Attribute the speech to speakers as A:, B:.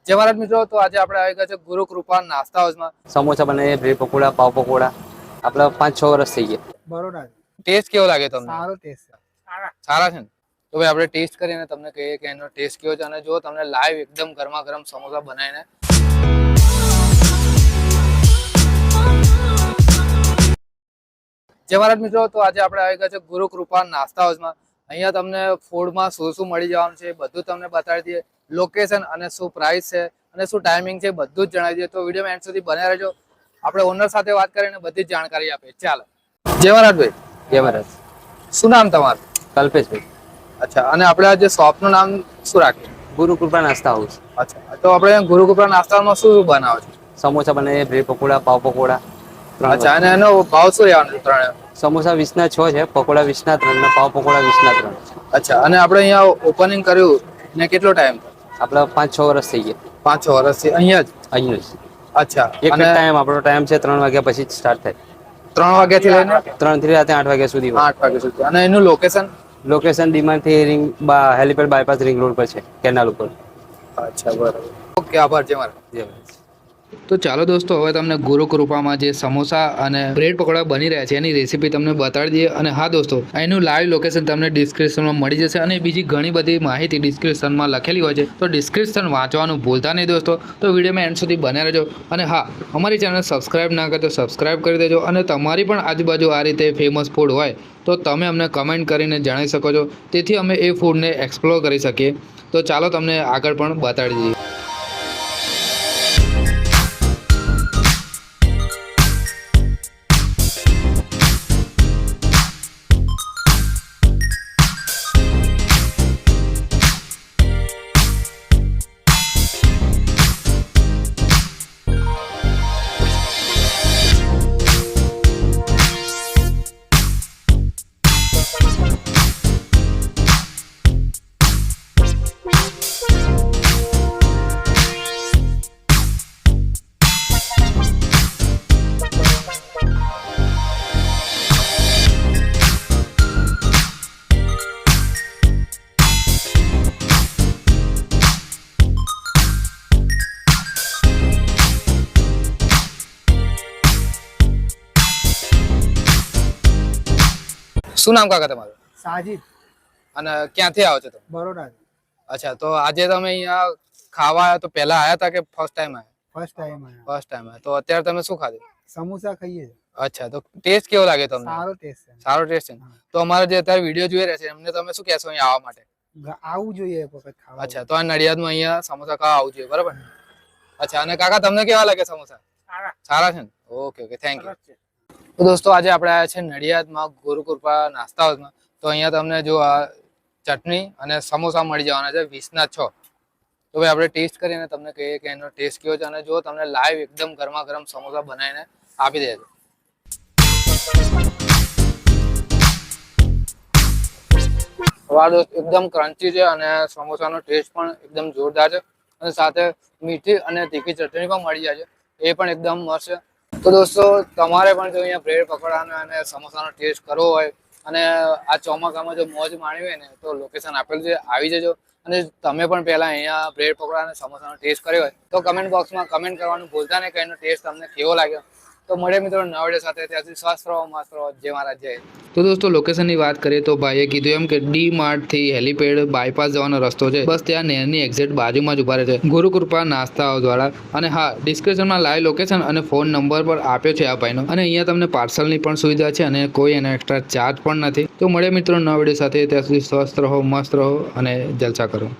A: જય મહારાજ મિત્રો, તો આજે આપણે આવી ગયા છે ગુરુ કૃપા નાસ્તા હાઉસમાં.
B: સમોસા બને, બ્રેડ પકોડા, પાવ પકોડા. આપણે 5-6 વર્ષ થઈ ગયા.
C: બરોડા.
A: ટેસ્ટ કેવો લાગે તમને?
C: સારો ટેસ્ટ છે.
A: સારા છે ને? તો ભાઈ આપણે ટેસ્ટ કરીને તમને કહીએ કે એનો ટેસ્ટ કેવો છે. અને જો તમને લાઈવ એકદમ ગરમા ગરમ સમોસા બનાવીને જય મહારાજ મિત્રો, તો આજે આપણે આવી ગયા છે ગુરુ કૃપા નાસ્તા હાઉસમાં. અહીંયા તમને ફૂડમાં શું શું મળી જવાનું છે બધું તમને બતાવી દઈએ. લોકેશન અને શું પ્રાઇસ છે અને શું ટાઈમિંગ છે બધું જ જણાવી દઈએ. તો વિડીયોમાં એન્ડ સુધી બન્યા રહેજો. આપણે ઓનર સાથે વાત કરીને બધી જ જાણકારી આપીએ. ચાલો. જય મહારાજ ભાઈ.
B: જય મહારાજ.
A: શું નામ તમારું?
B: કલ્પેશભાઈ.
A: અચ્છા, અને આપણે જે શોપનું નામ શું રાખ્યું?
B: ગુરુ કૃપા નાસ્તા હાઉસ.
A: અચ્છા, તો આપણે ગુરુ કૃપા નાસ્તામાં શું શું બનાવો છો?
B: સમોસા બને, બ્રેડ પકોડા, પાવ પકોડા.
A: અચ્છા, અને એનો ભાવ શું રહેવાનો? ત્રણે
B: સમોસા 20 ના 6 છે, પકોડા 20 ના 3 ને પાવ પકોડા 20 ના 3.
A: અચ્છા, અને આપણે અહીંયા ઓપનિંગ કર્યું ને કેટલો ટાઈમ?
B: આપણે 5-6 વર્ષ થઈ ગયા.
A: 5-6 વર્ષથી અહીંયા જ?
B: અહીંયા જ.
A: અચ્છા,
B: એક
A: અને
B: ટાઈમ આપણો ટાઈમ છે 3 વાગ્યા પછી સ્ટાર્ટ થાય.
A: 3 વાગ્યાથી લઈને
B: 3 થી રાતે 8 વાગ્યા સુધી.
A: 8 વાગ્યા સુધી. અને એનું લોકેશન?
B: લોકેશન ડીમાર્ટથી હેલીપેડ બાયપાસ રિંગ રોડ પર છે, કેનાલ ઉપર.
A: અચ્છા, બરાબર. ઓકે, આભાર. જય મહારાજ.
B: જય મહારાજ.
A: તો ચાલો દોસ્તો, હવે તમને ગુરુ કૃપામાં જે સમોસા અને બ્રેડ પકોડા બની રહ્યા છે એની રેસીપી તમને બતાડી દઈએ. અને હા દોસ્તો, એનું લાઈવ લોકેશન તમને ડિસ્ક્રિપ્શનમાં મળી જશે અને બીજી ઘણી બધી માહિતી ડિસ્ક્રિપ્શનમાં લખેલી હોય છે. તો ડિસ્ક્રિપ્શન વાંચવાનું ભૂલતા નહીં દોસ્તો. તો વિડીયોમાં એન્ડ સુધી બન્યા રહેજો. અને હા, અમારી ચેનલ સબસ્ક્રાઇબ ના કરે તો સબસ્ક્રાઇબ કરી દેજો. અને તમારી પણ આજુબાજુ આ રીતે ફેમસ ફૂડ હોય તો તમે અમને કમેન્ટ કરીને જણાવી શકો છો, તેથી અમે એ ફૂડને એક્સપ્લોર કરી શકીએ. તો ચાલો તમને આગળ પણ બતાડી દઈએ. શું નામ કાકા તમારું?
C: સાજીદ.
A: અને ક્યાંથી આવો છો તમે?
C: બરોડા.
A: અચ્છા, તો આજે તમે અહીંયા ખાવા આવ્યા તો પહેલા આવ્યા હતા કે ફર્સ્ટ ટાઈમ આવ્યા?
C: ફર્સ્ટ ટાઈમ આયા.
A: ફર્સ્ટ ટાઈમ આવ્યા. તો અત્યારે તમે શું ખાધું?
C: સમોસા ખાઈએ છે.
A: અચ્છા, તો ટેસ્ટ કેવો લાગે તમને?
C: સારો ટેસ્ટ છે.
A: સારો ટેસ્ટ છે. તો અમારા જે અત્યારે વિડીયો જોઈ રહ્યા છે એમને તમે શું કહેશો અહીંયા આવવા માટે?
C: આવું જોઈએ એક વખત ખાવા.
A: અચ્છા, તો આ નડિયાદમાં અહીંયા સમોસા ખાવા આવવું જોઈએ, બરાબર? અચ્છા, અને કાકા તમને કેવા લાગે સમોસા? સારા છે ને? Okay okay, thank you. તો દોસ્તો, આજે આપણે આવ્યા છે નડિયાદમાં ગુરુ કૃપા નાસ્તા હાઉસમાં. તો અહીંયા તમને જો આ ચટણી અને સમોસા મળી જવાના છે 20 ના 6. તો ભાઈ આપણે ટેસ્ટ કરીને તમને કહીએ કે એનો ટેસ્ટ કેવો છે. અને જો તમને લાઈવ એકદમ ગરમા ગરમ સમોસા બનાવીને આપી દે છે. એકદમ ક્રન્ચી છે અને સમોસાનો ટેસ્ટ પણ એકદમ જોરદાર છે. અને સાથે મીઠી અને તીખી ચટણી પણ મળી જાય છે, એ પણ એકદમ મસ્ત છે. તો દોસ્તો, તમારે પણ જો અહીંયા બ્રેડ પકોડાનો અને સમોસાનો ટેસ્ટ કરવો હોય અને આ ચોમાસામાં જો મોજ માણવી હોય ને તો લોકેશન આપેલું છે, આવી જજો. અને તમે પણ પહેલા અહીંયા બ્રેડ પકોડા અને સમોસાનો ટેસ્ટ કર્યો હોય તો કમેન્ટ બોક્સમાં કમેન્ટ કરવાનું ભૂલતા નહીં કે એનો ટેસ્ટ તમને કેવો લાગ્યો. તો મળે મિત્રો નવા વિડીયો સાથે. ત્યાંથી સ્વસ્થ રહો, મસ્ત રહો. જય મહારાજ. જય. તો દોસ્તો, લોકેશનની વાત કરીએ તો ભાઈએ કીધું એમ કે ડી માર્ટથી હેલીપેડ બાયપાસ જવાનો રસ્તો છે, બસ ત્યાં નહેરની એક્ઝેક્ટ બાજુમાં જ ઉભા રહે છે ગુરુ કૃપા નાસ્તા હાઉસ વાળા. અને હા, ડિસ્ક્રિપ્શનમાં લાઈવ લોકેશન અને ફોન નંબર પર આપ્યો છે આ ભાઈનો. અને અહીંયા તમને પાર્સલની પણ સુવિધા છે અને કોઈ એનો એક્સ્ટ્રા ચાર્જ પણ નથી. તો મળે મિત્રો નવા વિડીયો સાથે. ત્યાં સુધી સ્વસ્થ રહો, મસ્ત રહો અને જલસા કરો.